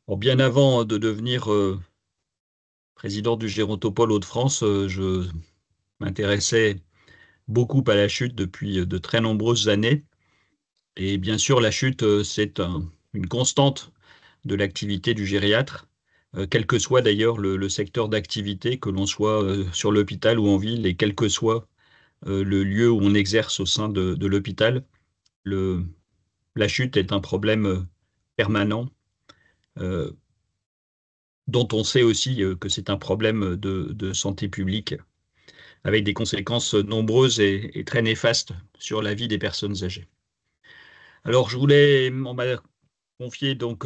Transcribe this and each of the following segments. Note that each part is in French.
Bon, bien avant de devenir président du Gérontopole Hauts-de-France, je m'intéressais beaucoup à la chute depuis de très nombreuses années. Et bien sûr, la chute, une constante de l'activité du gériatre, quel que soit d'ailleurs le secteur d'activité, que l'on soit sur l'hôpital ou en ville, et quel que soit le lieu où on exerce au sein de l'hôpital. Le- la chute est un problème permanent, euh, dont on sait aussi que c'est un problème de santé publique, avec des conséquences nombreuses et très néfastes sur la vie des personnes âgées. Alors, on m'a confié donc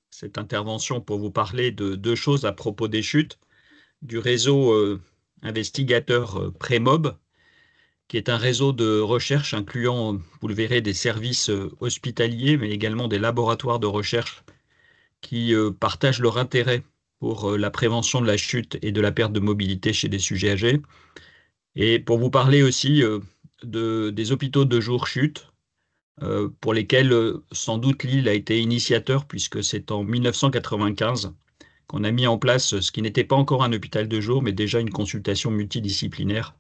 cette intervention pour vous parler de deux choses à propos des chutes, du réseau investigateur Prémob, qui est un réseau de recherche incluant, vous le verrez, des services hospitaliers, mais également des laboratoires de recherche qui partagent leur intérêt pour la prévention de la chute et de la perte de mobilité chez des sujets âgés. Et pour vous parler aussi des hôpitaux de jour chute, pour lesquels sans doute Lille a été initiateur, puisque c'est en 1995 qu'on a mis en place ce qui n'était pas encore un hôpital de jour, mais déjà une consultation multidisciplinaire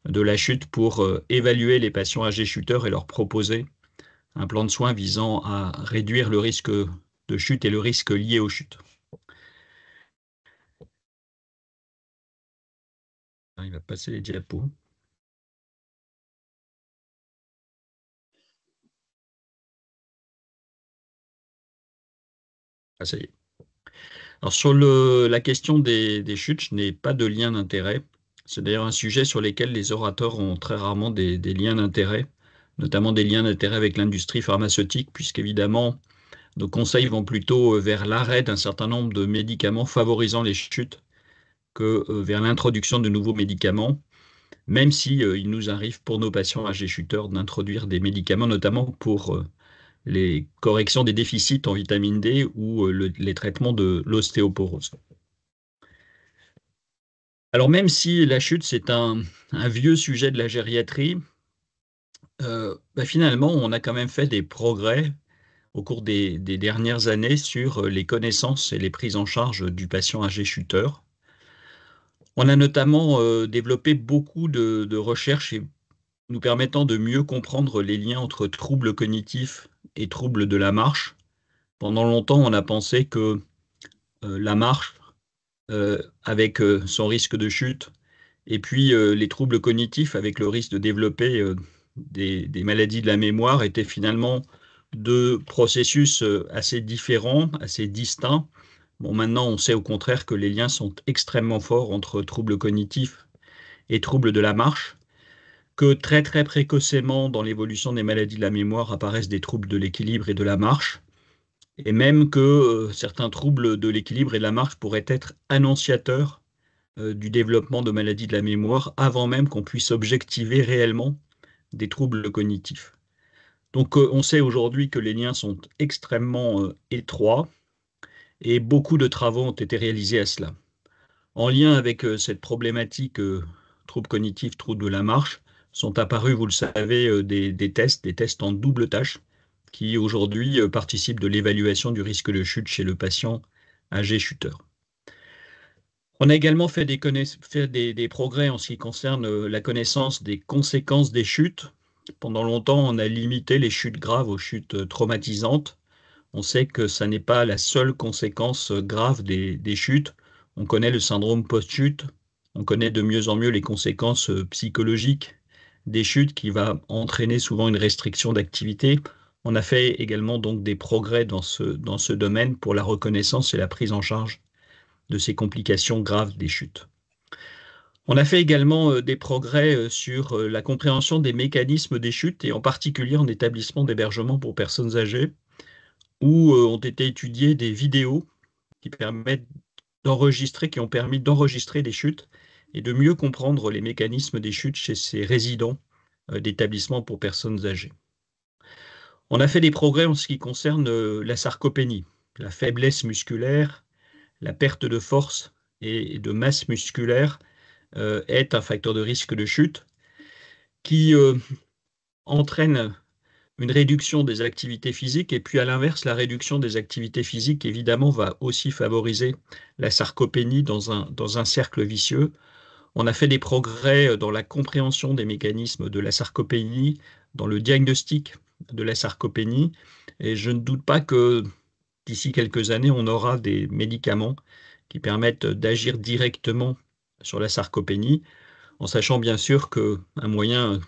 de la chute pour évaluer les patients âgés chuteurs et leur proposer un plan de soins visant à réduire le risque de chute et le risque lié aux chutes. Il va passer les diapos. Ah, ça y est. Alors sur la question des chutes, je n'ai pas de lien d'intérêt. C'est d'ailleurs un sujet sur lequel les orateurs ont très rarement des liens d'intérêt, notamment des liens d'intérêt avec l'industrie pharmaceutique, puisqu'évidemment, nos conseils vont plutôt vers l'arrêt d'un certain nombre de médicaments favorisant les chutes que vers l'introduction de nouveaux médicaments, même si il nous arrive pour nos patients âgés chuteurs d'introduire des médicaments, notamment pour les corrections des déficits en vitamine D ou les traitements de l'ostéoporose. Alors même si la chute, c'est un vieux sujet de la gériatrie, finalement, on a quand même fait des progrès au cours des dernières années sur les connaissances et les prises en charge du patient âgé chuteur. On a notamment développé beaucoup de recherches nous permettant de mieux comprendre les liens entre troubles cognitifs et troubles de la marche. Pendant longtemps, on a pensé que la marche, avec son risque de chute, et puis les troubles cognitifs avec le risque de développer des maladies de la mémoire étaient finalement deux processus assez différents, assez distincts. Bon, maintenant, on sait au contraire que les liens sont extrêmement forts entre troubles cognitifs et troubles de la marche, que très très précocement dans l'évolution des maladies de la mémoire apparaissent des troubles de l'équilibre et de la marche, et même que certains troubles de l'équilibre et de la marche pourraient être annonciateurs du développement de maladies de la mémoire avant même qu'on puisse objectiver réellement des troubles cognitifs. Donc on sait aujourd'hui que les liens sont extrêmement étroits et beaucoup de travaux ont été réalisés à cela. En lien avec cette problématique troubles cognitifs, troubles de la marche, sont apparus, vous le savez, des tests en double tâche qui aujourd'hui participent de l'évaluation du risque de chute chez le patient âgé chuteur. On a également fait des progrès en ce qui concerne la connaissance des conséquences des chutes. Pendant longtemps, on a limité les chutes graves aux chutes traumatisantes. On sait que ça n'est pas la seule conséquence grave des chutes. On connaît le syndrome post-chute. On connaît de mieux en mieux les conséquences psychologiques des chutes qui va entraîner souvent une restriction d'activité. On a fait également donc des progrès dans ce domaine pour la reconnaissance et la prise en charge de ces complications graves des chutes. On a fait également des progrès sur la compréhension des mécanismes des chutes et en particulier en établissement d'hébergement pour personnes âgées, où ont été étudiées des vidéos qui permettent qui ont permis d'enregistrer des chutes et de mieux comprendre les mécanismes des chutes chez ces résidents d'établissements pour personnes âgées. On a fait des progrès en ce qui concerne la sarcopénie, la faiblesse musculaire, la perte de force et de masse musculaire est un facteur de risque de chute qui entraîne une réduction des activités physiques, et puis à l'inverse, la réduction des activités physiques, évidemment, va aussi favoriser la sarcopénie dans un cercle vicieux. On a fait des progrès dans la compréhension des mécanismes de la sarcopénie, dans le diagnostic de la sarcopénie, et je ne doute pas que d'ici quelques années, on aura des médicaments qui permettent d'agir directement sur la sarcopénie, en sachant bien sûr qu'un moyen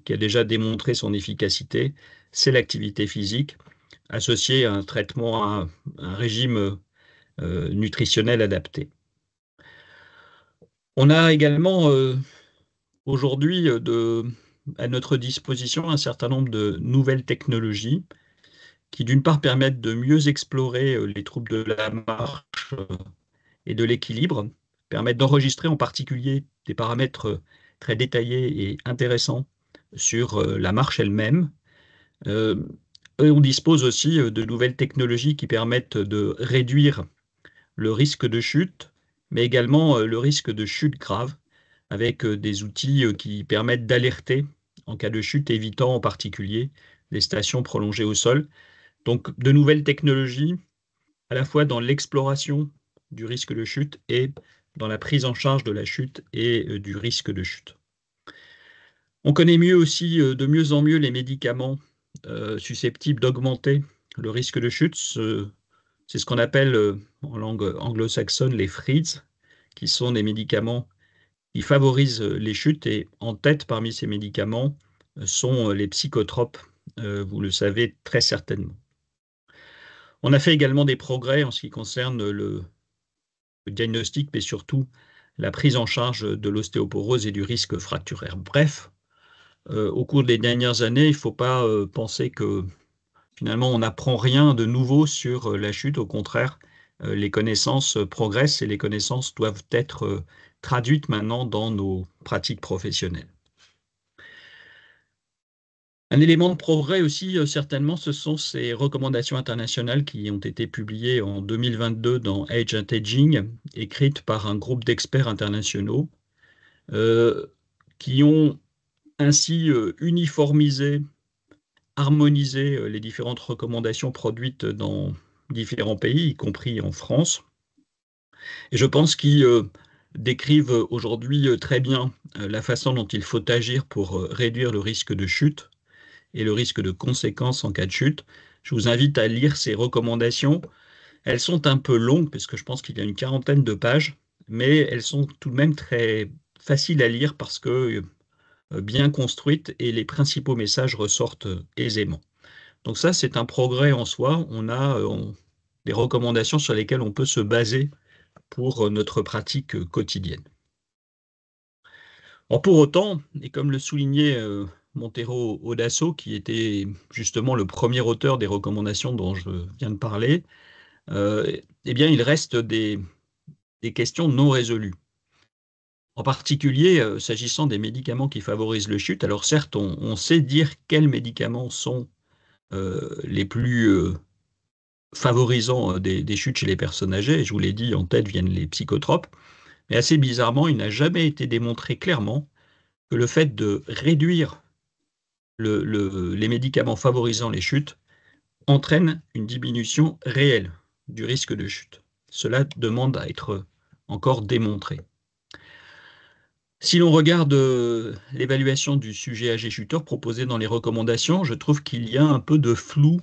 qui a déjà démontré son efficacité, c'est l'activité physique, associée à un traitement, à un régime nutritionnel adapté. On a également aujourd'hui à notre disposition un certain nombre de nouvelles technologies qui, d'une part, permettent de mieux explorer les troubles de la marche et de l'équilibre, permettent d'enregistrer en particulier des paramètres très détaillés et intéressants sur la marche elle-même. Euh, et on dispose aussi de nouvelles technologies qui permettent de réduire le risque de chute, mais également le risque de chute grave, avec des outils qui permettent d'alerter en cas de chute, évitant en particulier les stations prolongées au sol. Donc de nouvelles technologies, à la fois dans l'exploration du risque de chute et dans la prise en charge de la chute et du risque de chute. On connaît mieux aussi, de mieux en mieux, les médicaments susceptibles d'augmenter le risque de chute. C'est ce qu'on appelle en langue anglo-saxonne les FRIDS, qui sont des médicaments qui favorisent les chutes, et en tête parmi ces médicaments sont les psychotropes, vous le savez très certainement. On a fait également des progrès en ce qui concerne le diagnostic, mais surtout la prise en charge de l'ostéoporose et du risque fracturaire. Bref, au cours des dernières années, il ne faut pas penser que finalement on n'apprend rien de nouveau sur la chute. Au contraire, les connaissances progressent et les connaissances doivent être traduites maintenant dans nos pratiques professionnelles. Un élément de progrès aussi, certainement, ce sont ces recommandations internationales qui ont été publiées en 2022 dans Age and Aging, écrites par un groupe d'experts internationaux, euh, qui ont ainsi uniformisé, harmonisé les différentes recommandations produites dans différents pays, y compris en France. Et je pense qu'ils décrivent aujourd'hui très bien la façon dont il faut agir pour réduire le risque de chute et le risque de conséquences en cas de chute. Je vous invite à lire ces recommandations. Elles sont un peu longues, parce que je pense qu'il y a une quarantaine de pages, mais elles sont tout de même très faciles à lire parce que bien construites, et les principaux messages ressortent aisément. Donc ça, c'est un progrès en soi. On a des recommandations sur lesquelles on peut se baser pour notre pratique quotidienne. Or, pour autant, et comme le soulignait Montero Odasso, qui était justement le premier auteur des recommandations dont je viens de parler, eh bien, il reste des questions non résolues. En particulier, s'agissant des médicaments qui favorisent le chute. Alors certes, on sait dire quels médicaments sont les plus favorisants des chutes chez les personnes âgées. Je vous l'ai dit, en tête viennent les psychotropes. Mais assez bizarrement, il n'a jamais été démontré clairement que le fait de réduire les médicaments favorisant les chutes entraîne une diminution réelle du risque de chute. Cela demande à être encore démontré. Si l'on regarde l'évaluation du sujet âgé chuteur proposée dans les recommandations, je trouve qu'il y a un peu de flou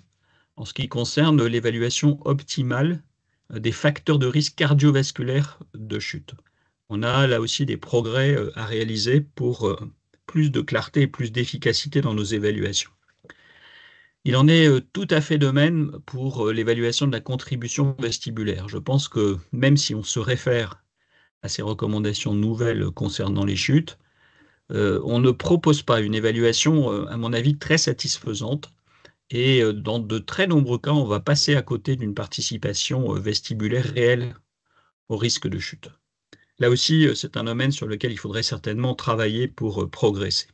en ce qui concerne l'évaluation optimale des facteurs de risque cardiovasculaire de chute. On a là aussi des progrès à réaliser pour plus de clarté et plus d'efficacité dans nos évaluations. Il en est tout à fait de même pour l'évaluation de la contribution vestibulaire. Je pense que même si on se réfère à ces recommandations nouvelles concernant les chutes, on ne propose pas une évaluation, à mon avis, très satisfaisante. Et dans de très nombreux cas, on va passer à côté d'une participation vestibulaire réelle au risque de chute. Là aussi, c'est un domaine sur lequel il faudrait certainement travailler pour progresser.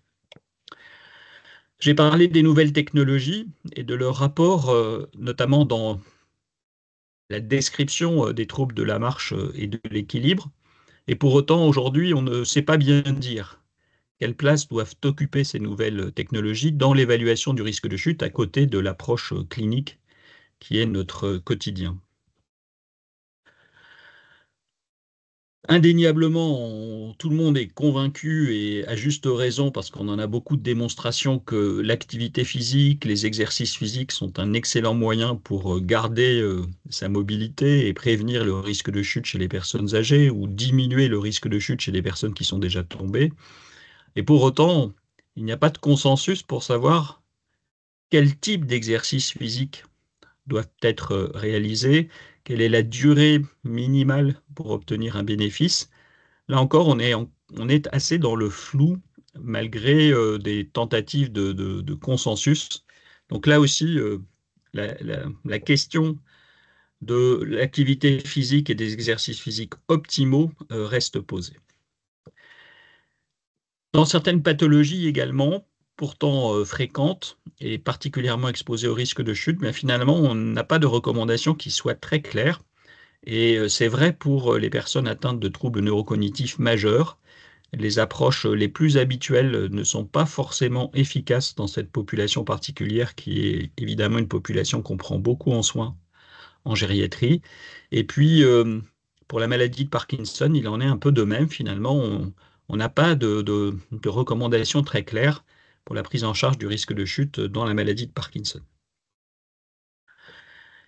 J'ai parlé des nouvelles technologies et de leur rapport, notamment dans la description des troubles de la marche et de l'équilibre. Et pour autant, aujourd'hui, on ne sait pas bien dire quelle place doivent occuper ces nouvelles technologies dans l'évaluation du risque de chute à côté de l'approche clinique qui est notre quotidien? Indéniablement, tout le monde est convaincu et à juste raison parce qu'on en a beaucoup de démonstrations que l'activité physique, les exercices physiques sont un excellent moyen pour garder sa mobilité et prévenir le risque de chute chez les personnes âgées ou diminuer le risque de chute chez les personnes qui sont déjà tombées. Et pour autant, il n'y a pas de consensus pour savoir quel type d'exercice physique doivent être réalisés, quelle est la durée minimale pour obtenir un bénéfice. Là encore, on est assez dans le flou malgré des tentatives de consensus. Donc là aussi, la question de l'activité physique et des exercices physiques optimaux reste posée. Dans certaines pathologies également, pourtant fréquentes et particulièrement exposées au risque de chute, mais finalement, on n'a pas de recommandation qui soit très claire. Et c'est vrai pour les personnes atteintes de troubles neurocognitifs majeurs. Les approches les plus habituelles ne sont pas forcément efficaces dans cette population particulière qui est évidemment une population qu'on prend beaucoup en soins en gériatrie. Et puis, pour la maladie de Parkinson, il en est un peu de même finalement. On n'a pas de recommandations très claires pour la prise en charge du risque de chute dans la maladie de Parkinson.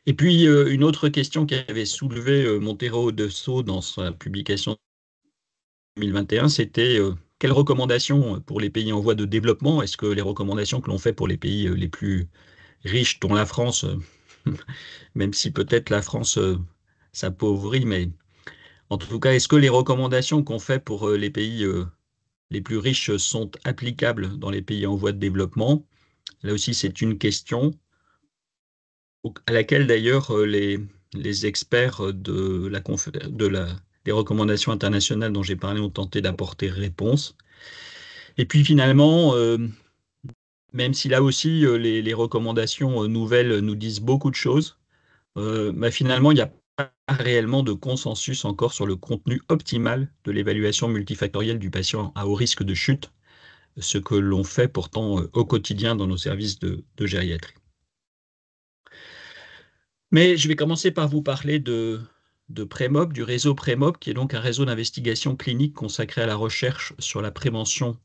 Et puis, une autre question qu'avait soulevée Montero de Sceaux dans sa publication 2021, c'était quelles recommandations pour les pays en voie de développement? Est-ce que les recommandations que l'on fait pour les pays les plus riches, dont la France, même si peut-être la France s'appauvrit, mais en tout cas, est-ce que les recommandations qu'on fait pour les pays les plus riches sont applicables dans les pays en voie de développement? Là aussi, c'est une question à laquelle d'ailleurs les experts des recommandations internationales dont j'ai parlé ont tenté d'apporter réponse. Et puis finalement, même si là aussi les recommandations nouvelles nous disent beaucoup de choses, bah, finalement, il n'y a pas réellement de consensus encore sur le contenu optimal de l'évaluation multifactorielle du patient à haut risque de chute, ce que l'on fait pourtant au quotidien dans nos services de gériatrie. Mais je vais commencer par vous parler de Prémob, du réseau Prémob, qui est donc un réseau d'investigation clinique consacré à la recherche sur la prévention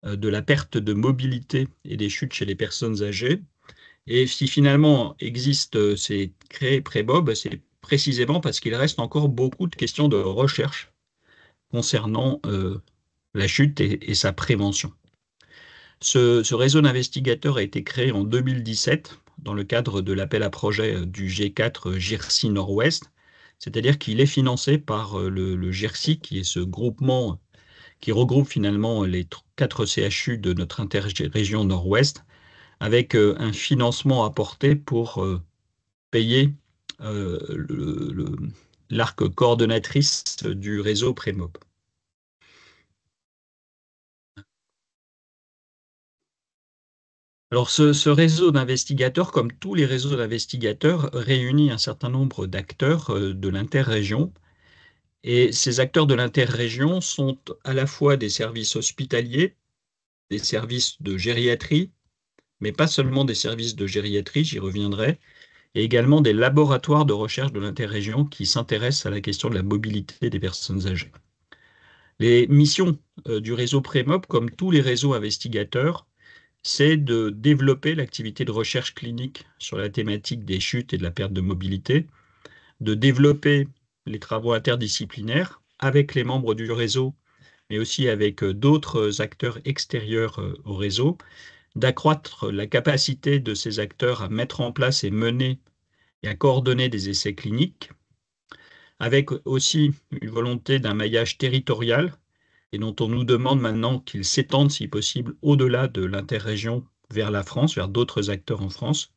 de la perte de mobilité et des chutes chez les personnes âgées. Et si finalement existe, c'est créé Prémob, c'est précisément parce qu'il reste encore beaucoup de questions de recherche concernant la chute et sa prévention. Ce réseau d'investigateurs a été créé en 2017 dans le cadre de l'appel à projet du G4 GIRSI Nord-Ouest, c'est-à-dire qu'il est financé par le GIRSI, qui est ce groupement qui regroupe finalement les 4 CHU de notre interrégion Nord-Ouest, avec un financement apporté pour payer l'arc coordonnatrice du réseau Prémob. Alors ce réseau d'investigateurs, comme tous les réseaux d'investigateurs, réunit un certain nombre d'acteurs de l'interrégion. Et ces acteurs de l'interrégion sont à la fois des services hospitaliers, des services de gériatrie, mais pas seulement des services de gériatrie, j'y reviendrai, et également des laboratoires de recherche de l'interrégion qui s'intéressent à la question de la mobilité des personnes âgées. Les missions du réseau Prémob, comme tous les réseaux investigateurs, c'est de développer l'activité de recherche clinique sur la thématique des chutes et de la perte de mobilité, de développer les travaux interdisciplinaires avec les membres du réseau, mais aussi avec d'autres acteurs extérieurs au réseau, d'accroître la capacité de ces acteurs à mettre en place et mener et à coordonner des essais cliniques, avec aussi une volonté d'un maillage territorial, et dont on nous demande maintenant qu'il s'étende, si possible, au-delà de l'interrégion vers la France, vers d'autres acteurs en France.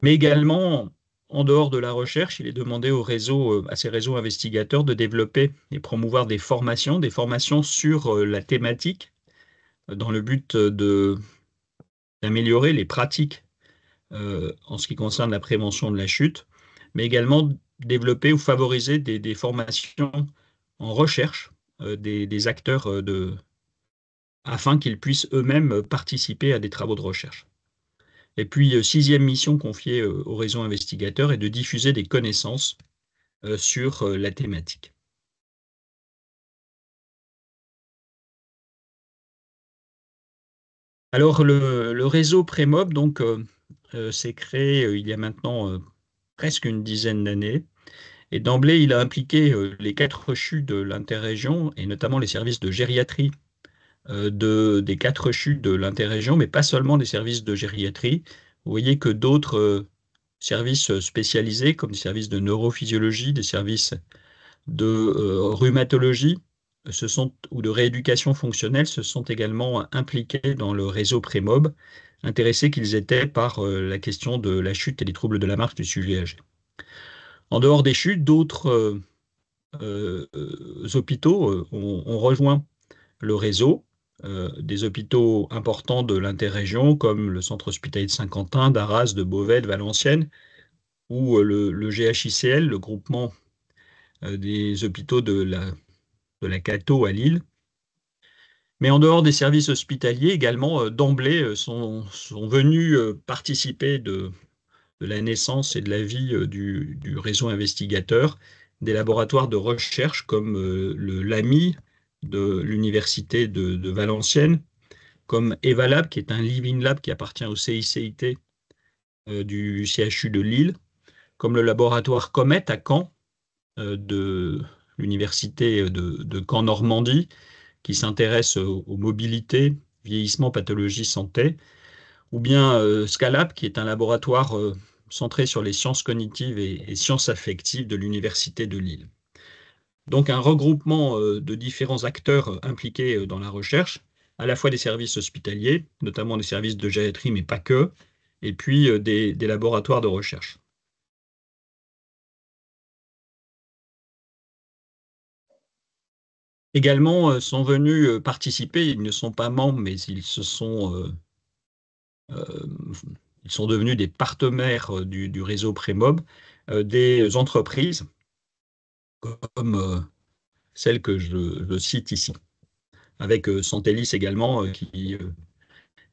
Mais également, en dehors de la recherche, il est demandé à ces réseaux investigateurs de développer et promouvoir des formations sur la thématique, dans le but d'améliorer les pratiques en ce qui concerne la prévention de la chute, mais également développer ou favoriser des formations en recherche des acteurs afin qu'ils puissent eux-mêmes participer à des travaux de recherche. Et puis, sixième mission confiée au réseau investigateur est de diffuser des connaissances sur la thématique. Alors, le réseau Prémob, donc, s'est créé il y a maintenant presque une dizaine d'années. Et d'emblée, il a impliqué les quatre CHU de l'interrégion et notamment les services de gériatrie des quatre CHU de l'interrégion, mais pas seulement les services de gériatrie. Vous voyez que d'autres services spécialisés, comme des services de neurophysiologie, des services de rhumatologie ou de rééducation fonctionnelle, se sont également impliqués dans le réseau Prémob, intéressés qu'ils étaient par la question de la chute et des troubles de la marche du sujet âgé. En dehors des chutes, d'autres hôpitaux ont rejoint le réseau, des hôpitaux importants de l'interrégion, comme le centre hospitalier de Saint-Quentin, d'Arras, de Beauvais, de Valenciennes, ou le GHICL, le groupement des hôpitaux de la Cato à Lille. Mais en dehors des services hospitaliers, également, d'emblée, sont venus participer de la naissance et de la vie du réseau investigateur, des laboratoires de recherche comme le LAMI de l'Université de Valenciennes, comme Evalab, qui est un Living Lab qui appartient au CICIT du CHU de Lille, comme le laboratoire Comet à Caen de l'Université de Caen-Normandie, qui s'intéresse aux mobilités, vieillissement, pathologie, santé, ou bien Scalab, qui est un laboratoire centré sur les sciences cognitives et sciences affectives de l'Université de Lille. Donc un regroupement de différents acteurs impliqués dans la recherche, à la fois des services hospitaliers, notamment des services de gériatrie, mais pas que, et puis des laboratoires de recherche. Également sont venus participer, ils ne sont pas membres, mais euh, ils sont devenus des partenaires du réseau Prémob, des entreprises comme celle que je cite ici, avec Santellis également, qui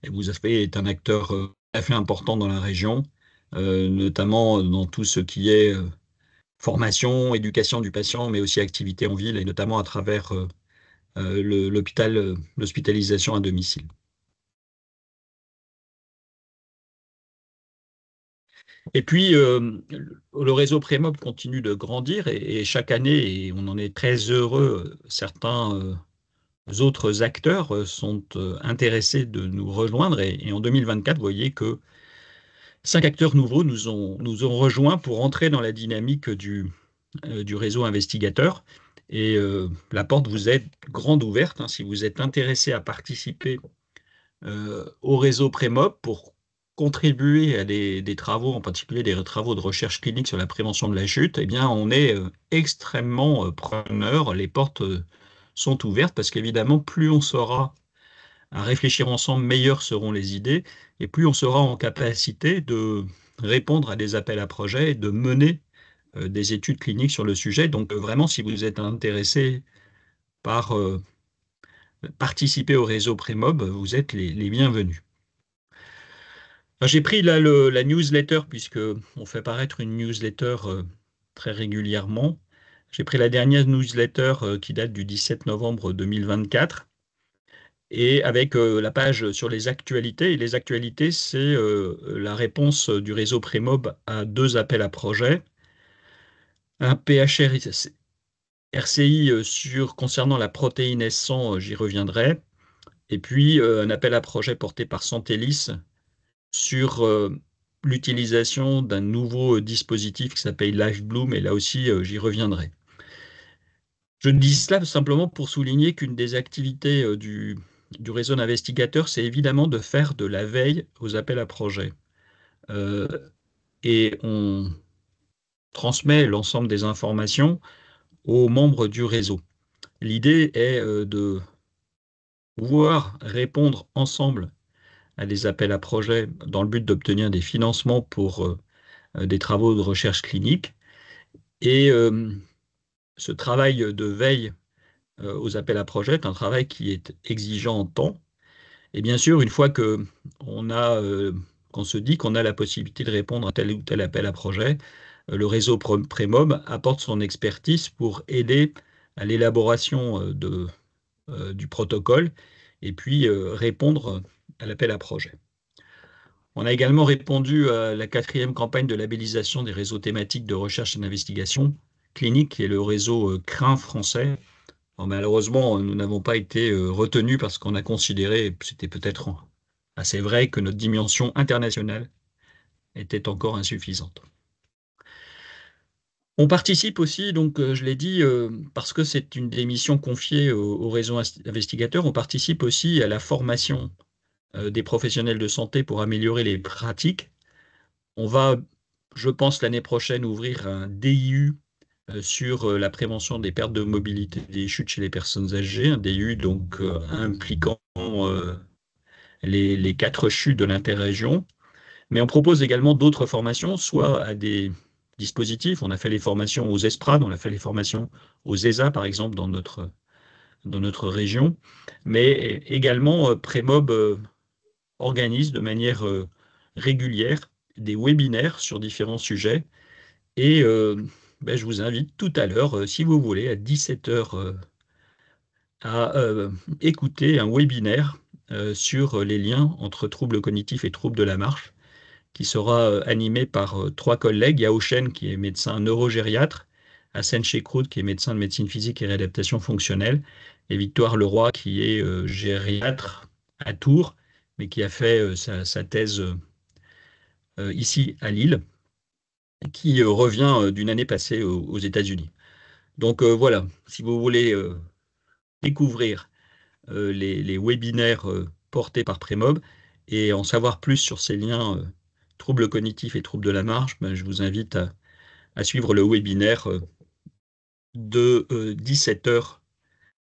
vous avez est un acteur tout à fait important dans la région, notamment dans tout ce qui est formation, éducation du patient, mais aussi activité en ville, et notamment à travers l'hospitalisation à domicile. Et puis, le réseau Prémob continue de grandir et chaque année, et on en est très heureux, certains autres acteurs sont intéressés de nous rejoindre. Et en 2024, vous voyez que 5 acteurs nouveaux nous ont rejoints pour entrer dans la dynamique du réseau investigateur. Et la porte vous est grande ouverte, hein, si vous êtes intéressé à participer au réseau Prémob pour contribuer à des travaux, en particulier des travaux de recherche clinique sur la prévention de la chute. Eh bien, on est extrêmement preneur. Les portes sont ouvertes parce qu'évidemment, plus on sera à réfléchir ensemble, meilleures seront les idées et plus on sera en capacité de répondre à des appels à projets et de mener des études cliniques sur le sujet. Donc, vraiment, si vous êtes intéressé par participer au réseau Prémob, vous êtes les bienvenus. J'ai pris là la newsletter, puisque on fait paraître une newsletter très régulièrement. J'ai pris la dernière newsletter qui date du 17 novembre 2024 et avec la page sur les actualités. Et les actualités, c'est la réponse du réseau Prémob à 2 appels à projets. Un PHR-RCI concernant la protéine S100, j'y reviendrai. Et puis un appel à projet porté par Santellis sur l'utilisation d'un nouveau dispositif qui s'appelle LiveBloom, et là aussi, j'y reviendrai. Je dis cela simplement pour souligner qu'une des activités du réseau d'investigateurs, c'est évidemment de faire de la veille aux appels à projets. Et on transmet l'ensemble des informations aux membres du réseau. L'idée est de pouvoir répondre ensemble à des appels à projets dans le but d'obtenir des financements pour des travaux de recherche clinique. Et ce travail de veille aux appels à projets est un travail qui est exigeant en temps. Et bien sûr, une fois que qu'on se dit qu'on a la possibilité de répondre à tel ou tel appel à projet, le réseau Prémob apporte son expertise pour aider à l'élaboration du protocole et puis répondre à l'appel à projet. On a également répondu à la quatrième campagne de labellisation des réseaux thématiques de recherche et d'investigation clinique, qui est le réseau CRIN français. Bon, malheureusement, nous n'avons pas été retenus parce qu'on a considéré, et c'était peut-être assez vrai, que notre dimension internationale était encore insuffisante. On participe aussi, donc je l'ai dit, parce que c'est une des missions confiées au réseau investigateur, on participe aussi à la formation des professionnels de santé pour améliorer les pratiques. On va, je pense, l'année prochaine ouvrir un DIU sur la prévention des pertes de mobilité des chutes chez les personnes âgées, un DIU donc impliquant les 4 chutes de l'interrégion. Mais on propose également d'autres formations, soit à des dispositifs. On a fait les formations aux ESPRAD, on a fait les formations aux ESA, par exemple, dans notre région. Mais également, Prémob organise de manière régulière des webinaires sur différents sujets. Et je vous invite tout à l'heure, si vous voulez, à 17 heures, à écouter un webinaire sur les liens entre troubles cognitifs et troubles de la marche, qui sera animé par 3 collègues, Yao Shen, qui est médecin neurogériatre, Hassen Chekroud, qui est médecin de médecine physique et réadaptation fonctionnelle, et Victoire Leroy, qui est gériatre à Tours, mais qui a fait sa thèse ici à Lille, et qui revient d'une année passée aux États-Unis. Donc voilà, si vous voulez découvrir les webinaires portés par Prémob et en savoir plus sur ces liens troubles cognitifs et troubles de la marche, je vous invite à suivre le webinaire de 17 heures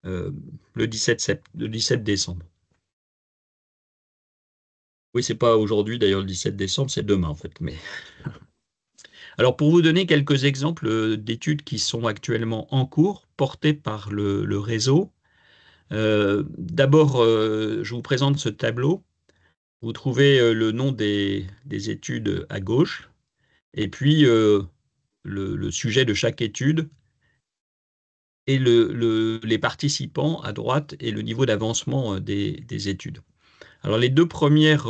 le 17 décembre. Oui, c'est pas aujourd'hui d'ailleurs le 17 décembre, c'est demain en fait. Mais... Alors pour vous donner quelques exemples d'études qui sont actuellement en cours, portées par le réseau, d'abord je vous présente ce tableau. Vous trouvez le nom des études à gauche, et puis le sujet de chaque étude, et les participants à droite, et le niveau d'avancement des études. Alors les 2 premières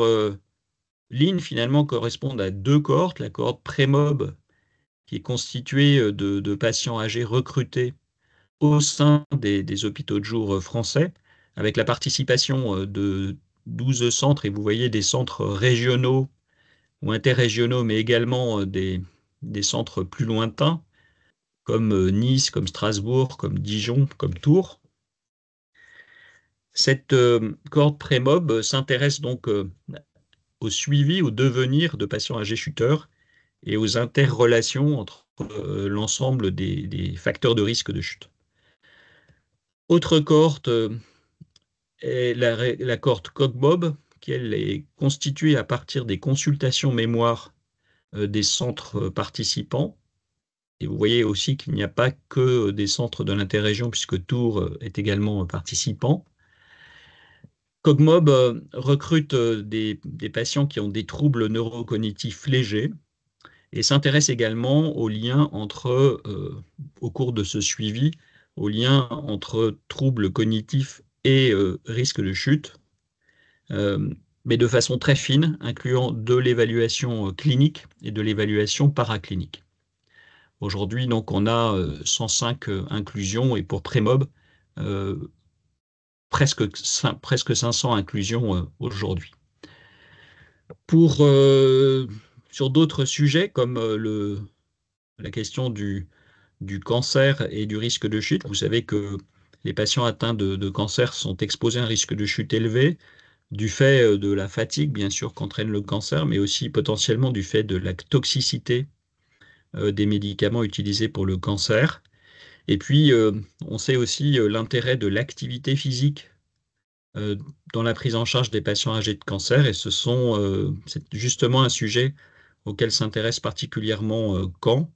lignes, finalement, correspondent à 2 cohortes. La cohorte Prémob, qui est constituée de patients âgés recrutés au sein des hôpitaux de jour français, avec la participation de 12 centres, et vous voyez des centres régionaux ou interrégionaux, mais également des centres plus lointains, comme Nice, comme Strasbourg, comme Dijon, comme Tours. Cette cohorte Prémob s'intéresse donc au suivi, au devenir de patients âgés chuteurs et aux interrelations entre l'ensemble des facteurs de risque de chute. Autre cohorte est la cohorte CogMob, qui elle est constituée à partir des consultations mémoire des centres participants. Et vous voyez aussi qu'il n'y a pas que des centres de l'interrégion, puisque Tours est également participant. CogMob recrute des patients qui ont des troubles neurocognitifs légers et s'intéresse également aux liens au cours de ce suivi, aux liens entre troubles cognitifs et risque de chute, mais de façon très fine, incluant de l'évaluation clinique et de l'évaluation paraclinique. Aujourd'hui, donc, on a 105 inclusions, et pour Prémob, presque 500 inclusions aujourd'hui. Sur d'autres sujets, comme la question du cancer et du risque de chute, vous savez que les patients atteints de cancer sont exposés à un risque de chute élevé, du fait de la fatigue, bien sûr, qu'entraîne le cancer, mais aussi potentiellement du fait de la toxicité des médicaments utilisés pour le cancer. Et puis, on sait aussi l'intérêt de l'activité physique dans la prise en charge des patients âgés de cancer, et c'est justement un sujet auquel s'intéresse particulièrement Caen,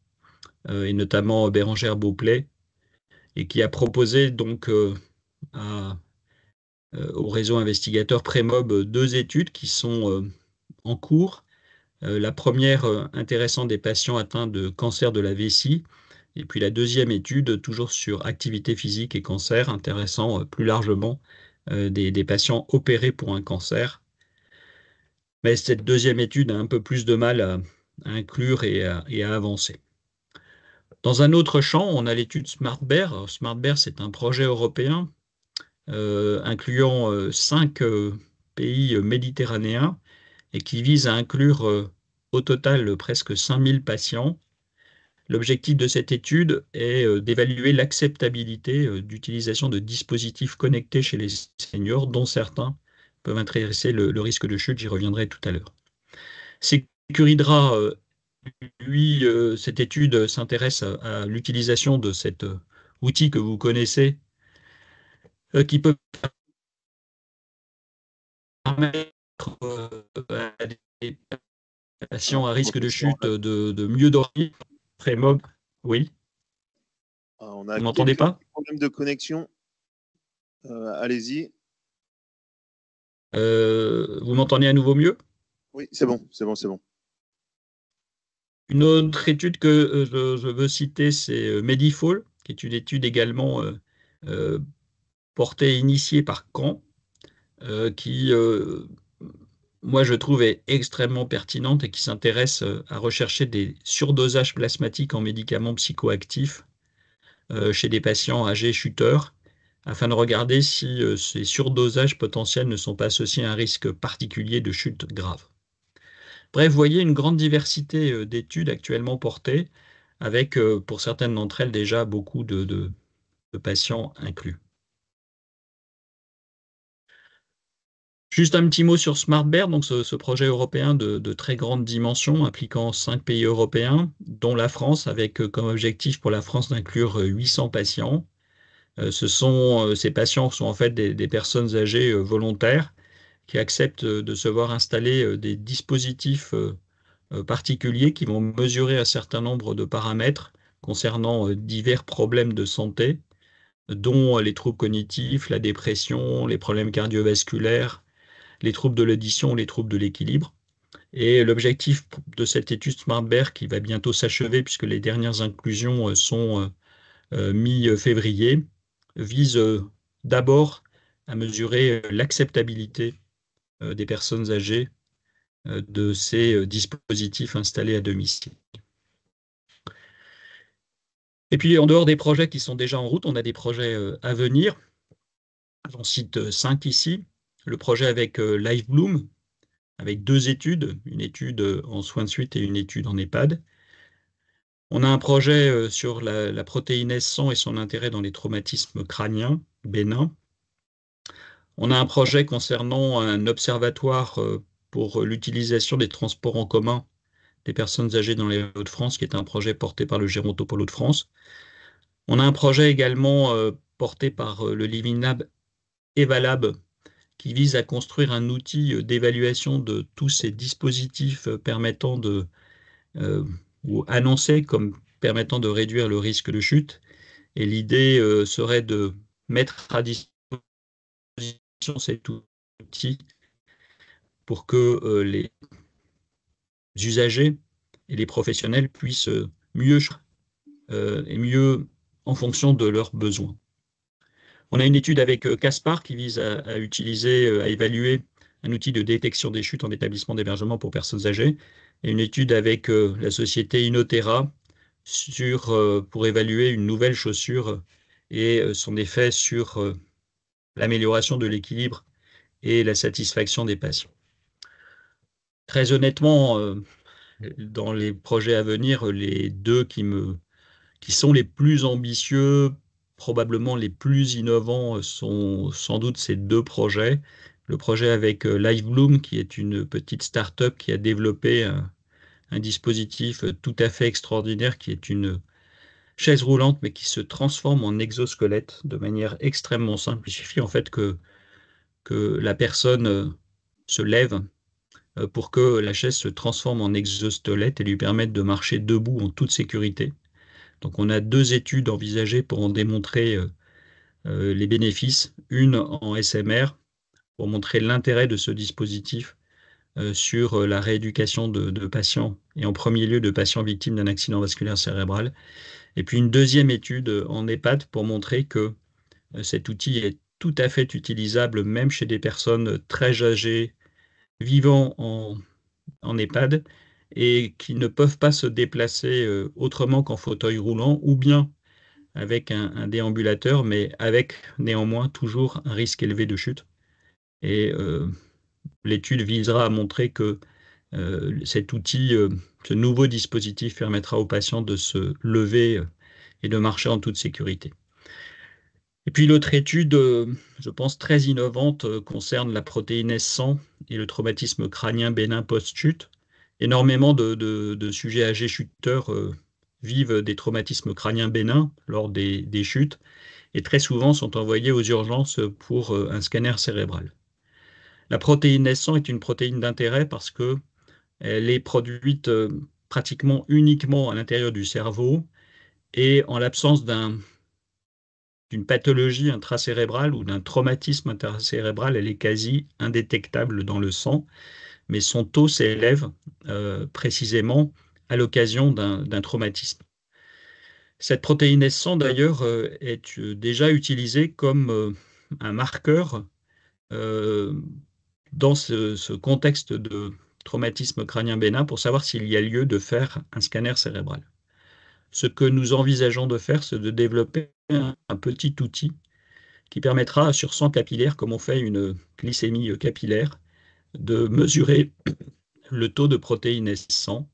et notamment Bérengère Beauplay, et qui a proposé donc au réseau investigateur Prémob deux études qui sont en cours. La première intéressant des patients atteints de cancer de la vessie, et puis la deuxième étude toujours sur activité physique et cancer, intéressant plus largement des patients opérés pour un cancer. Mais cette deuxième étude a un peu plus de mal à inclure et à avancer. Dans un autre champ, on a l'étude SmartBear. Alors, SmartBear, c'est un projet européen incluant 5 pays méditerranéens et qui vise à inclure au total presque 5000 patients. L'objectif de cette étude est d'évaluer l'acceptabilité d'utilisation de dispositifs connectés chez les seniors, dont certains peuvent intéresser le risque de chute, j'y reviendrai tout à l'heure. Securidra, lui, cette étude s'intéresse à l'utilisation de cet outil que vous connaissez, qui peut permettre à des patients Alors, à risque de chute de mieux dormir. Prémog, oui, on a vous m'entendez quelques pas? problèmes de connexion. Allez-y. Vous m'entendez à nouveau mieux? Oui, c'est bon, c'est bon, c'est bon. Une autre étude que je veux citer, c'est Medifall, qui est une étude également euh, portée et initiée par Caen, qui, moi, je trouve est extrêmement pertinente et qui s'intéresse à rechercher des surdosages plasmatiques en médicaments psychoactifs chez des patients âgés chuteurs, afin de regarder si ces surdosages potentiels ne sont pas associés à un risque particulier de chute grave. Bref, vous voyez une grande diversité d'études actuellement portées, avec pour certaines d'entre elles déjà beaucoup de patients inclus. Juste un petit mot sur SmartBear, donc ce projet européen de très grande dimension impliquant 5 pays européens, dont la France, avec comme objectif pour la France d'inclure 800 patients. Ces patients sont en fait des personnes âgées volontaires qui acceptent de se voir installer des dispositifs particuliers qui vont mesurer un certain nombre de paramètres concernant divers problèmes de santé, dont les troubles cognitifs, la dépression, les problèmes cardiovasculaires, les troubles de l'audition, les troubles de l'équilibre. Et l'objectif de cette étude SmartBear, qui va bientôt s'achever puisque les dernières inclusions sont mi-février, vise d'abord à mesurer l'acceptabilité des personnes âgées de ces dispositifs installés à domicile. Et puis, en dehors des projets qui sont déjà en route, on a des projets à venir. J'en cite 5 ici. Le projet avec LiveBloom, avec 2 études, une étude en soins de suite et une étude en EHPAD. On a un projet sur la protéinèse 100 et son intérêt dans les traumatismes crâniens bénins. On a un projet concernant un observatoire pour l'utilisation des transports en commun des personnes âgées dans les Hauts-de-France, qui est un projet porté par le Gérontopole Hauts-de-France. On a un projet également porté par le Living Lab Evalab, qui vise à construire un outil d'évaluation de tous ces dispositifs permettant ou annoncés comme permettant de réduire le risque de chute. Et l'idée serait de mettre à disposition cet outil pour que les usagers et les professionnels puissent mieux et mieux en fonction de leurs besoins. On a une étude avec Caspar qui vise à utiliser, à évaluer un outil de détection des chutes en établissement d'hébergement pour personnes âgées, et une étude avec la société Inotera pour évaluer une nouvelle chaussure et son effet sur l'amélioration de l'équilibre et la satisfaction des patients. Très honnêtement, dans les projets à venir, les deux qui sont les plus ambitieux, probablement les plus innovants, sont sans doute ces deux projets. Le projet avec LiveBloom, qui est une petite start-up qui a développé un dispositif tout à fait extraordinaire, qui est une chaise roulante, mais qui se transforme en exosquelette de manière extrêmement simple. Il suffit en fait que la personne se lève pour que la chaise se transforme en exosquelette et lui permette de marcher debout en toute sécurité. Donc on a 2 études envisagées pour en démontrer les bénéfices. Une en SMR pour montrer l'intérêt de ce dispositif sur la rééducation de patients, et en premier lieu de patients victimes d'un accident vasculaire cérébral. Et puis une deuxième étude en EHPAD pour montrer que cet outil est tout à fait utilisable même chez des personnes très âgées vivant en EHPAD et qui ne peuvent pas se déplacer autrement qu'en fauteuil roulant ou bien avec un déambulateur, mais avec néanmoins toujours un risque élevé de chute. Et l'étude visera à montrer que cet outil, ce nouveau dispositif permettra aux patients de se lever et de marcher en toute sécurité. Et puis l'autre étude, je pense très innovante, concerne la protéine S100 et le traumatisme crânien bénin post-chute. Énormément de sujets âgés chuteurs vivent des traumatismes crâniens bénins lors des chutes et très souvent sont envoyés aux urgences pour un scanner cérébral. La protéine S100 est une protéine d'intérêt parce qu'elle est produite pratiquement uniquement à l'intérieur du cerveau et en l'absence d'une pathologie intracérébrale ou d'un traumatisme intracérébral, elle est quasi indétectable dans le sang, mais son taux s'élève précisément à l'occasion d'un traumatisme. Cette protéine S100, d'ailleurs, est déjà utilisée comme un marqueur dans ce contexte de traumatisme crânien bénin pour savoir s'il y a lieu de faire un scanner cérébral. Ce que nous envisageons de faire, c'est de développer un petit outil qui permettra sur sang capillaire, comme on fait une glycémie capillaire, de mesurer le taux de protéines S100.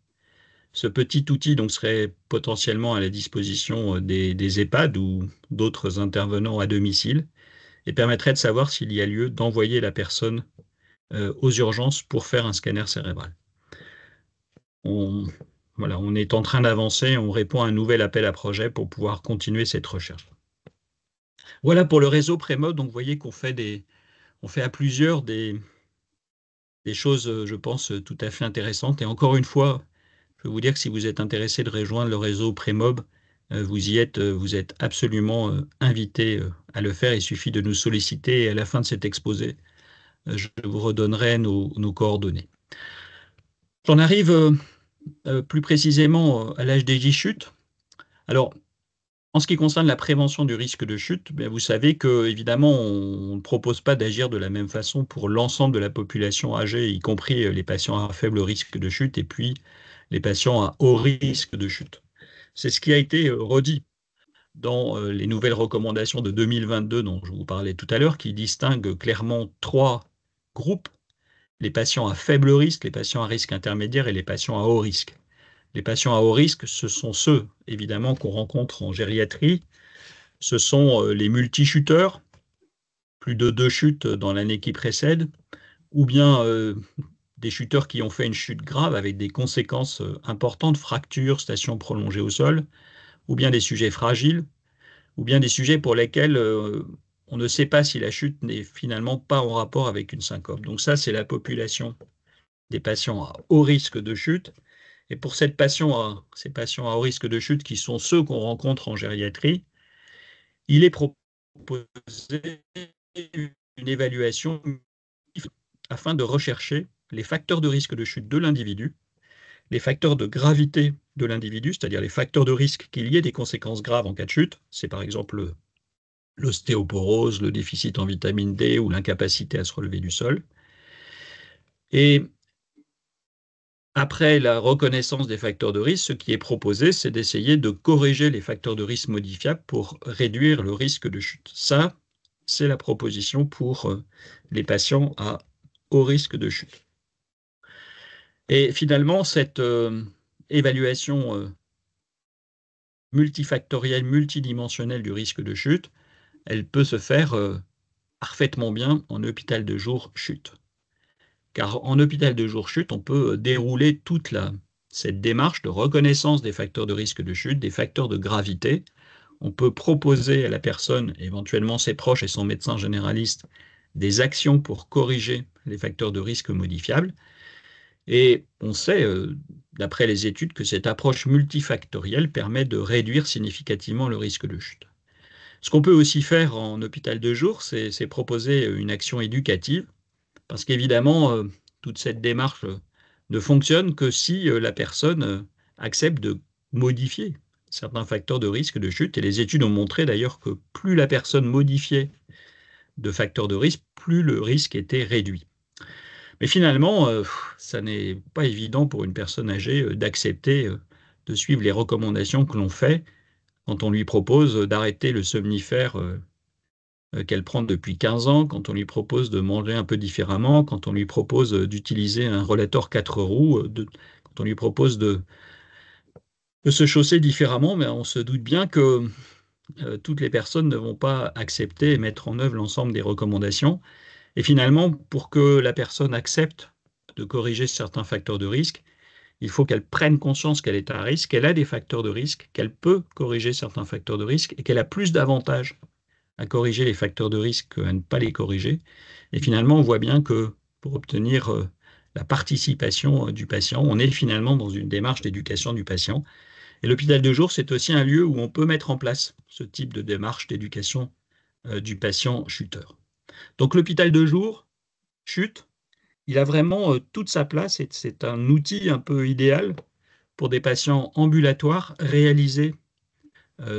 Ce petit outil donc serait potentiellement à la disposition des EHPAD ou d'autres intervenants à domicile et permettrait de savoir s'il y a lieu d'envoyer la personne aux urgences pour faire un scanner cérébral. Voilà, on est en train d'avancer, on répond à un nouvel appel à projet pour pouvoir continuer cette recherche. Voilà pour le réseau Prémode. Donc vous voyez qu'on fait on fait à plusieurs des choses, je pense, tout à fait intéressantes. Et encore une fois, je peux vous dire que si vous êtes intéressé de rejoindre le réseau Prémob, vous êtes absolument invité à le faire. Il suffit de nous solliciter et à la fin de cet exposé, je vous redonnerai nos coordonnées. J'en arrive plus précisément à l'âge des chutes. Alors, en ce qui concerne la prévention du risque de chute, vous savez que évidemment, on ne propose pas d'agir de la même façon pour l'ensemble de la population âgée, y compris les patients à faible risque de chute et puis les patients à haut risque de chute. C'est ce qui a été redit dans les nouvelles recommandations de 2022 dont je vous parlais tout à l'heure, qui distinguent clairement 3 groupes: les patients à faible risque, les patients à risque intermédiaire et les patients à haut risque. Les patients à haut risque, ce sont ceux, évidemment, qu'on rencontre en gériatrie. Ce sont les multi-chuteurs, plus de 2 chutes dans l'année qui précède, ou bien des chuteurs qui ont fait une chute grave avec des conséquences importantes, fractures, stations prolongées au sol, ou bien des sujets fragiles, ou bien des sujets pour lesquels on ne sait pas si la chute n'est finalement pas en rapport avec une syncope. Donc ça, c'est la population des patients à haut risque de chute. Et pour ces patients à haut risque de chute, qui sont ceux qu'on rencontre en gériatrie, il est proposé une évaluation afin de rechercher les facteurs de risque de chute de l'individu, les facteurs de gravité de l'individu, c'est-à-dire les facteurs de risque qu'il y ait des conséquences graves en cas de chute. C'est par exemple l'ostéoporose, le déficit en vitamine D ou l'incapacité à se relever du sol. Et après la reconnaissance des facteurs de risque, ce qui est proposé, c'est d'essayer de corriger les facteurs de risque modifiables pour réduire le risque de chute. Ça, c'est la proposition pour les patients à haut risque de chute. Et finalement, cette évaluation multifactorielle, multidimensionnelle du risque de chute, elle peut se faire parfaitement bien en hôpital de jour chute. Car en hôpital de jour chute, on peut dérouler toute cette démarche de reconnaissance des facteurs de risque de chute, des facteurs de gravité. On peut proposer à la personne, éventuellement ses proches et son médecin généraliste, des actions pour corriger les facteurs de risque modifiables. Et on sait, d'après les études, que cette approche multifactorielle permet de réduire significativement le risque de chute. Ce qu'on peut aussi faire en hôpital de jour, c'est proposer une action éducative, parce qu'évidemment, toute cette démarche ne fonctionne que si la personne accepte de modifier certains facteurs de risque de chute. Et les études ont montré d'ailleurs que plus la personne modifiait de facteurs de risque, plus le risque était réduit. Mais finalement, ça n'est pas évident pour une personne âgée d'accepter de suivre les recommandations que l'on fait quand on lui propose d'arrêter le somnifère qu'elle prend depuis 15 ans, quand on lui propose de manger un peu différemment, quand on lui propose d'utiliser un rollator 4 roues, quand on lui propose de se chausser différemment, mais on se doute bien que toutes les personnes ne vont pas accepter et mettre en œuvre l'ensemble des recommandations. Et finalement, pour que la personne accepte de corriger certains facteurs de risque, il faut qu'elle prenne conscience qu'elle est à risque, qu'elle a des facteurs de risque, qu'elle peut corriger certains facteurs de risque et qu'elle a plus d'avantages à corriger les facteurs de risque qu'à ne pas les corriger. Et finalement, on voit bien que pour obtenir la participation du patient, on est finalement dans une démarche d'éducation du patient. Et l'hôpital de jour, c'est aussi un lieu où on peut mettre en place ce type de démarche d'éducation du patient chuteur. Donc l'hôpital de jour, chute, il a vraiment toute sa place et c'est un outil un peu idéal pour des patients ambulatoires réaliser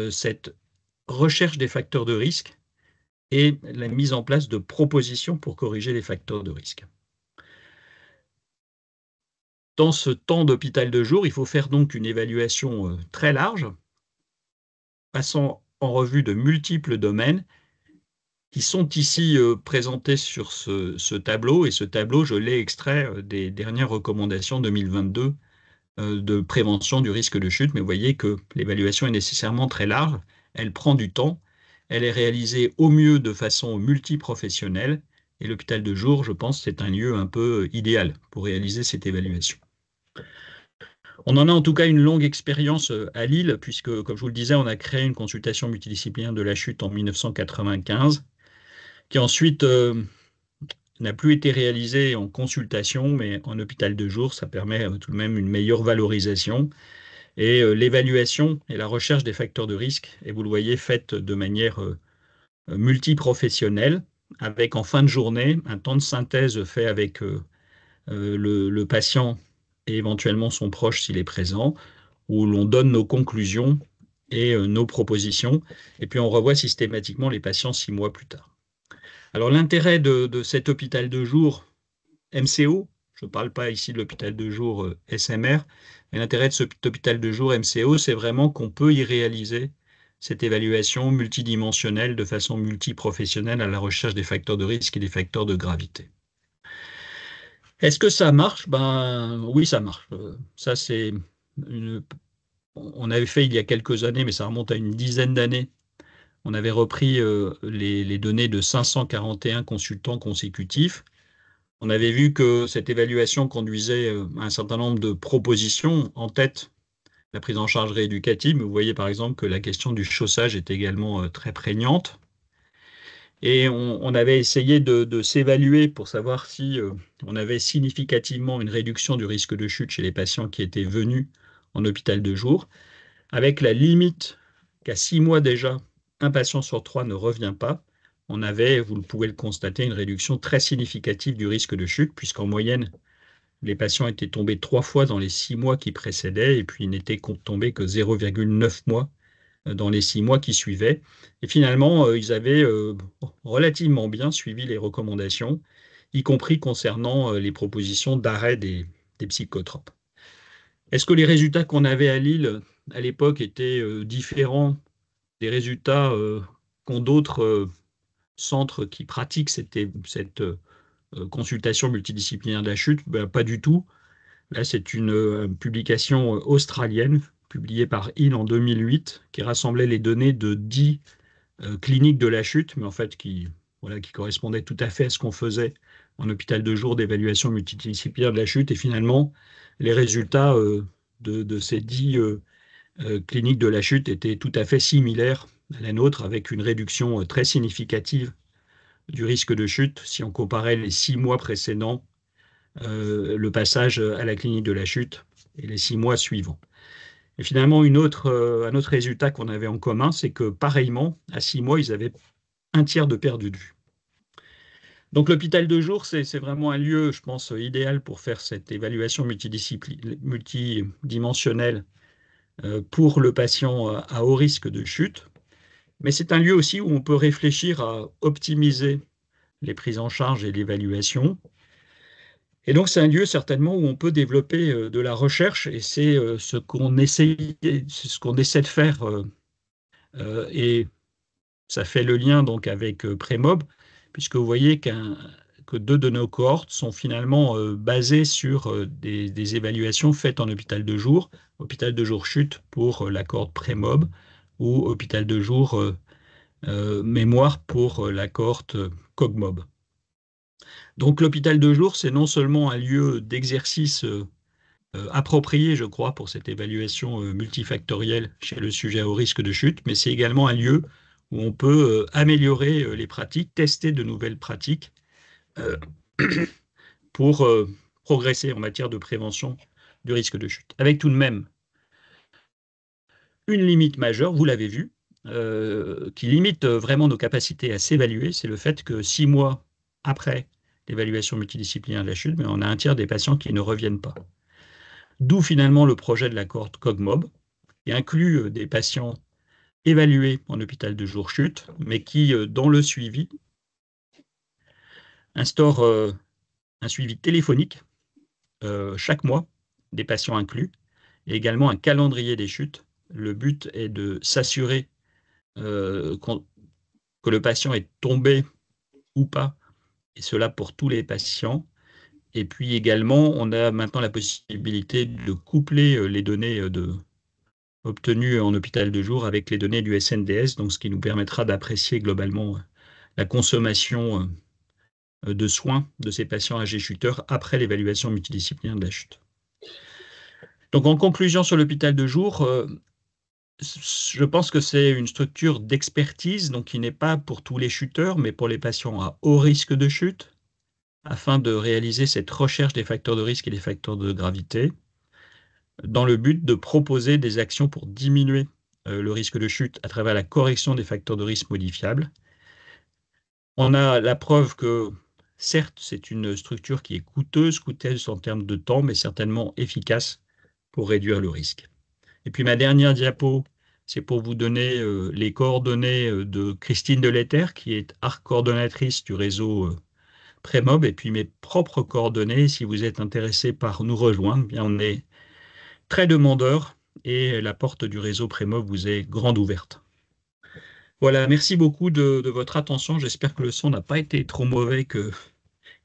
cette recherche des facteurs de risque et la mise en place de propositions pour corriger les facteurs de risque. Dans ce temps d'hôpital de jour, il faut faire donc une évaluation très large, passant en revue de multiples domaines qui sont ici présentés sur ce tableau. Et ce tableau, je l'ai extrait des dernières recommandations 2022 de prévention du risque de chute. Mais vous voyez que l'évaluation est nécessairement très large, elle prend du temps, elle est réalisée au mieux de façon multiprofessionnelle. Et l'hôpital de jour, je pense, c'est un lieu un peu idéal pour réaliser cette évaluation. On en a en tout cas une longue expérience à Lille, puisque, comme je vous le disais, on a créé une consultation multidisciplinaire de la chute en 1995, qui ensuite n'a plus été réalisée en consultation, mais en hôpital de jour. Ça permet tout de même une meilleure valorisation. Et l'évaluation et la recherche des facteurs de risque, et vous le voyez, faite de manière multiprofessionnelle, avec en fin de journée un temps de synthèse fait avec le patient et éventuellement son proche s'il est présent, où l'on donne nos conclusions et nos propositions, et puis on revoit systématiquement les patients 6 mois plus tard. Alors l'intérêt de cet hôpital de jour MCO, je ne parle pas ici de l'hôpital de jour SMR, mais l'intérêt de cet hôpital de jour MCO, c'est vraiment qu'on peut y réaliser cette évaluation multidimensionnelle de façon multiprofessionnelle à la recherche des facteurs de risque et des facteurs de gravité. Est-ce que ça marche? Ben oui, ça marche. Ça, c'est on avait fait il y a quelques années, mais ça remonte à une dizaine d'années. On avait repris les données de 541 consultants consécutifs. On avait vu que cette évaluation conduisait à un certain nombre de propositions, en tête la prise en charge rééducative. Mais vous voyez par exemple que la question du chaussage est également très prégnante. Et on avait essayé de s'évaluer pour savoir si on avait significativement une réduction du risque de chute chez les patients qui étaient venus en hôpital de jour, avec la limite qu'à 6 mois déjà, un patient sur 3 ne revient pas. On avait, vous pouvez le constater, une réduction très significative du risque de chute, puisqu'en moyenne, les patients étaient tombés 3 fois dans les 6 mois qui précédaient, et puis ils n'étaient tombés que 0,9 mois dans les 6 mois qui suivaient. Et finalement, ils avaient relativement bien suivi les recommandations, y compris concernant les propositions d'arrêt des psychotropes. Est-ce que les résultats qu'on avait à Lille à l'époque étaient différents des résultats qu'ont d'autres centres qui pratiquent cette consultation multidisciplinaire de la chute? Ben, pas du tout. Là, c'est une publication australienne publiée par Hill en 2008 qui rassemblait les données de 10 cliniques de la chute, mais en fait voilà, qui correspondaient tout à fait à ce qu'on faisait en hôpital de jour d'évaluation multidisciplinaire de la chute. Et finalement, les résultats de ces 10 cliniques de la chute étaient tout à fait similaires à la nôtre, avec une réduction très significative du risque de chute si on comparait les 6 mois précédents le passage à la clinique de la chute et les 6 mois suivants. Et finalement, un autre résultat qu'on avait en commun, c'est que pareillement, à 6 mois, ils avaient un tiers de perdu de vue. Donc l'hôpital de jour, c'est vraiment un lieu, je pense, idéal pour faire cette évaluation multidimensionnelle pour le patient à haut risque de chute. Mais c'est un lieu aussi où on peut réfléchir à optimiser les prises en charge et l'évaluation. Et donc c'est un lieu certainement où on peut développer de la recherche et c'est ce qu'on essaie de faire et ça fait le lien donc avec Prémob, puisque vous voyez que deux de nos cohortes sont finalement basées sur des évaluations faites en hôpital de jour chute pour la cohorte Prémob ou hôpital de jour mémoire pour la cohorte Cogmob. Donc l'hôpital de jour, c'est non seulement un lieu d'exercice approprié, je crois, pour cette évaluation multifactorielle chez le sujet au risque de chute, mais c'est également un lieu où on peut améliorer les pratiques, tester de nouvelles pratiques euh, pour progresser en matière de prévention du risque de chute. Avec tout de même une limite majeure, vous l'avez vu, qui limite vraiment nos capacités à s'évaluer, c'est le fait que 6 mois après l'évaluation multidisciplinaire de la chute, mais on a un tiers des patients qui ne reviennent pas. D'où finalement le projet de la cohorte COGMOB, qui inclut des patients évalués en hôpital de jour chute, mais qui, dans le suivi, instaure un suivi téléphonique chaque mois, des patients inclus, et également un calendrier des chutes. Le but est de s'assurer que le patient est tombé ou pas, et cela pour tous les patients. Et puis également, on a maintenant la possibilité de coupler les données obtenues en hôpital de jour avec les données du SNDS, donc ce qui nous permettra d'apprécier globalement la consommation de soins de ces patients âgés chuteurs après l'évaluation multidisciplinaire de la chute. Donc en conclusion sur l'hôpital de jour, je pense que c'est une structure d'expertise, donc qui n'est pas pour tous les chuteurs, mais pour les patients à haut risque de chute, afin de réaliser cette recherche des facteurs de risque et des facteurs de gravité, dans le but de proposer des actions pour diminuer le risque de chute à travers la correction des facteurs de risque modifiables. On a la preuve que, certes, c'est une structure qui est coûteuse en termes de temps, mais certainement efficace pour réduire le risque. Et puis ma dernière diapo, c'est pour vous donner les coordonnées de Christine Deletter, qui est coordonnatrice du réseau Prémob, et puis mes propres coordonnées. Si vous êtes intéressé par nous rejoindre, bien on est très demandeur et la porte du réseau Prémob vous est grande ouverte. Voilà, merci beaucoup de votre attention. J'espère que le son n'a pas été trop mauvais, que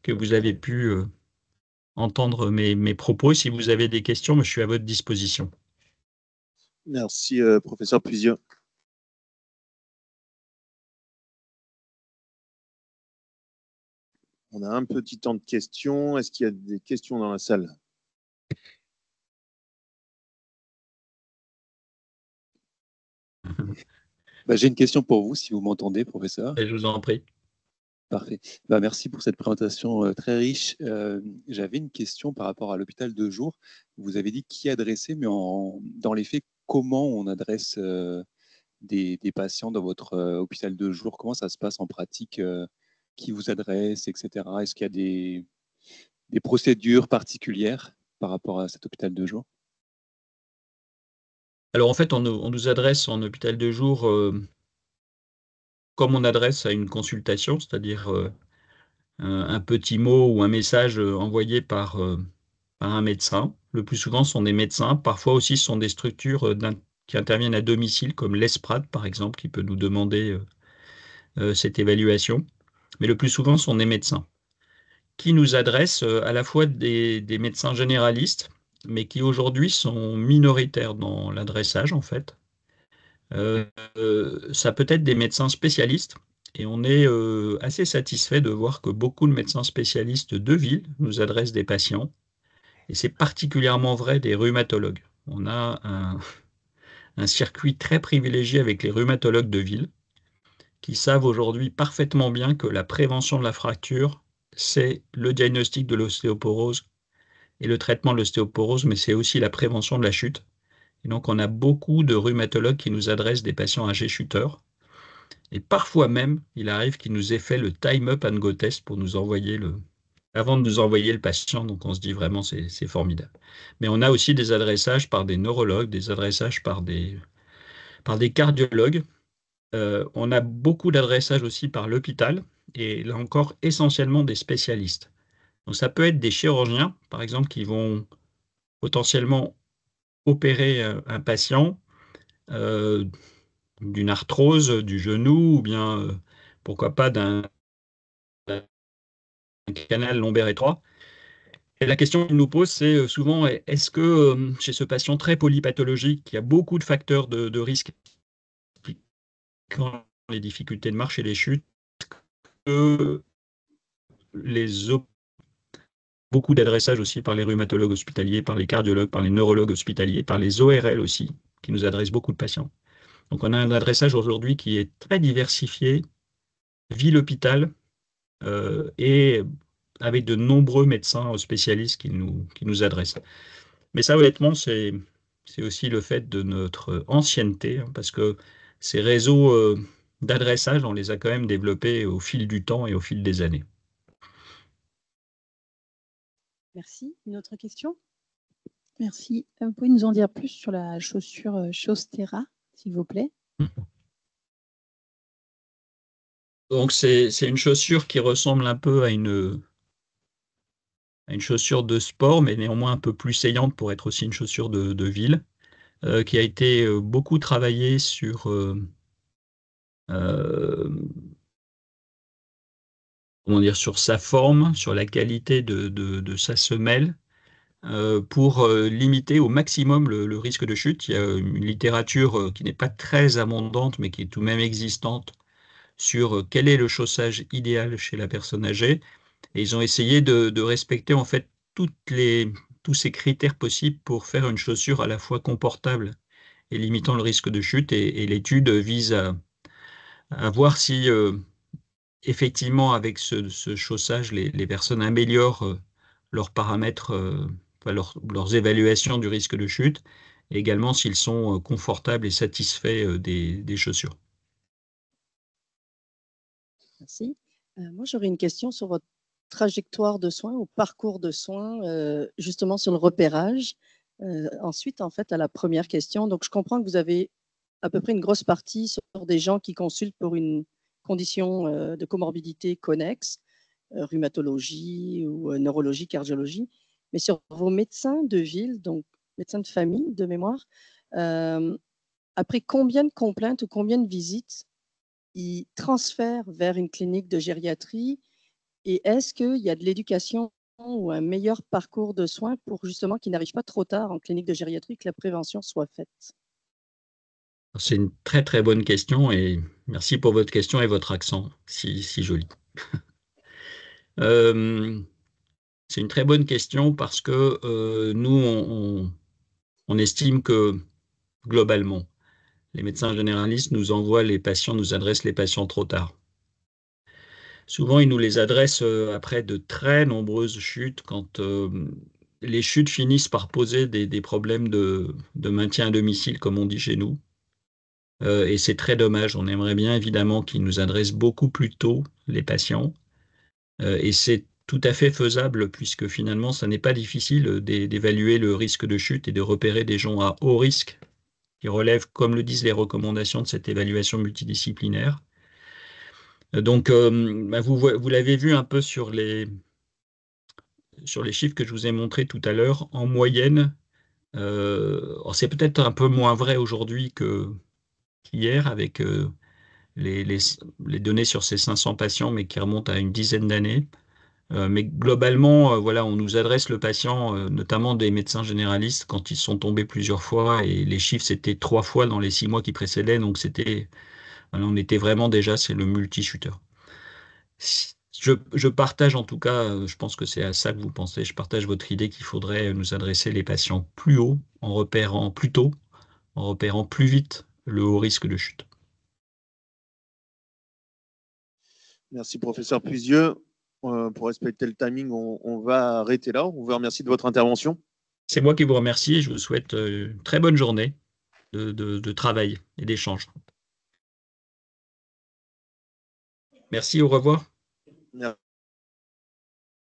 vous avez pu entendre mes propos. Si vous avez des questions, je suis à votre disposition. Merci, professeur Puisieux. On a un petit temps de questions. Est-ce qu'il y a des questions dans la salle? J'ai une question pour vous, si vous m'entendez, professeur. Et je vous en prie. Parfait. Merci pour cette présentation très riche. J'avais une question par rapport à l'hôpital de jour. Vous avez dit qui adresser, mais dans les faits, comment on adresse des patients dans votre hôpital de jour? Comment ça se passe en pratique? Qui vous adresse, etc. Est-ce qu'il y a des procédures particulières par rapport à cet hôpital de jour? Alors en fait, on nous adresse en hôpital de jour comme on adresse à une consultation, c'est-à-dire un petit mot ou un message envoyé par un médecin. Le plus souvent, ce sont des médecins. Parfois aussi, ce sont des structures qui interviennent à domicile, comme l'ESPRAD, par exemple, qui peut nous demander cette évaluation. Mais le plus souvent, ce sont des médecins qui nous adressent à la fois des médecins généralistes, mais qui aujourd'hui sont minoritaires dans l'adressage, en fait. Ça peut être des médecins spécialistes, et on est assez satisfait de voir que beaucoup de médecins spécialistes de ville nous adressent des patients, et c'est particulièrement vrai des rhumatologues. On a un circuit très privilégié avec les rhumatologues de ville, qui savent aujourd'hui parfaitement bien que la prévention de la fracture, c'est le diagnostic de l'ostéoporose et le traitement de l'ostéoporose, mais c'est aussi la prévention de la chute. Et donc, on a beaucoup de rhumatologues qui nous adressent des patients âgés chuteurs. Et parfois même, il arrive qu'ils nous aient fait le time-up and go test pour nous envoyer avant de nous envoyer le patient. Donc, on se dit vraiment, c'est formidable. Mais on a aussi des adressages par des neurologues, des adressages par des cardiologues. On a beaucoup d'adressages aussi par l'hôpital et là encore, essentiellement des spécialistes. Donc, ça peut être des chirurgiens, par exemple, qui vont potentiellement opérer un patient euh, d'une arthrose du genou ou bien, pourquoi pas, d'un canal lombaire étroit. Et la question qu'il nous pose, c'est souvent, est-ce que chez ce patient très polypathologique, qui a beaucoup de facteurs de risque, impliquant les difficultés de marche et les chutes, que les beaucoup d'adressages aussi par les rhumatologues hospitaliers, par les cardiologues, par les neurologues hospitaliers, par les ORL aussi, qui nous adressent beaucoup de patients. Donc on a un adressage aujourd'hui qui est très diversifié, ville-hôpital, et avec de nombreux médecins spécialistes qui nous adressent. Mais ça, honnêtement, c'est aussi le fait de notre ancienneté, hein, parce que ces réseaux d'adressage, on les a quand même développés au fil du temps et au fil des années. Merci. Une autre question? Merci. Vous pouvez nous en dire plus sur la chaussure Chausterra, s'il vous plaît? Donc, c'est une chaussure qui ressemble un peu à une chaussure de sport, mais néanmoins un peu plus saillante pour être aussi une chaussure de ville, qui a été beaucoup travaillée sur comment dire, sur sa forme, sur la qualité de sa semelle, pour limiter au maximum le risque de chute. Il y a une littérature qui n'est pas très abondante, mais qui est tout de même existante, sur quel est le chaussage idéal chez la personne âgée. Et ils ont essayé de respecter en fait tous ces critères possibles pour faire une chaussure à la fois confortable et limitant le risque de chute. Et l'étude vise à voir si effectivement avec ce chaussage, les personnes améliorent leurs paramètres, enfin, leurs évaluations du risque de chute, et également s'ils sont confortables et satisfaits des chaussures. Merci. Moi, j'aurais une question sur votre trajectoire de soins ou parcours de soins, justement sur le repérage. Ensuite, en fait, à la première question, donc je comprends que vous avez à peu près une grosse partie sur des gens qui consultent pour une condition de comorbidité connexe, rhumatologie ou neurologie, cardiologie. Mais sur vos médecins de ville, donc médecins de famille de mémoire, après combien de complaintes ou combien de visites ils transfèrent vers une clinique de gériatrie? Et est-ce qu'il y a de l'éducation ou un meilleur parcours de soins pour justement qu'ils n'arrivent pas trop tard en clinique de gériatrie, que la prévention soit faite? C'est une très très bonne question et merci pour votre question et votre accent si joli. Euh, c'est une très bonne question parce que nous, on estime que globalement, les médecins généralistes nous envoient les patients, nous adressent les patients trop tard. Souvent, ils nous les adressent après de très nombreuses chutes, quand les chutes finissent par poser des problèmes de maintien à domicile, comme on dit chez nous. Et c'est très dommage. On aimerait bien évidemment qu'ils nous adressent beaucoup plus tôt les patients. Et c'est tout à fait faisable, puisque finalement, ça n'est pas difficile d'évaluer le risque de chute et de repérer des gens à haut risque, qui relèvent, comme le disent les recommandations de cette évaluation multidisciplinaire. Donc, vous l'avez vu un peu sur les chiffres que je vous ai montrés tout à l'heure. En moyenne, c'est peut-être un peu moins vrai aujourd'hui qu'hier avec les, les- les données sur ces 500 patients, mais qui remontent à une dizaine d'années. Mais globalement, voilà, on nous adresse le patient, notamment des médecins généralistes, quand ils sont tombés plusieurs fois, et les chiffres, c'était 3 fois dans les 6 mois qui précédaient, donc voilà, on était vraiment déjà, c'est le multi-shooter. Je partage en tout cas, je pense que c'est à ça que vous pensez, je partage votre idée qu'il faudrait nous adresser les patients plus haut, en repérant plus tôt, en repérant plus vite le haut risque de chute. Merci, professeur Puisieux. pour respecter le timing, on va arrêter là. On vous remercie de votre intervention. C'est moi qui vous remercie et je vous souhaite une très bonne journée de travail et d'échange. Merci, au revoir. Merci.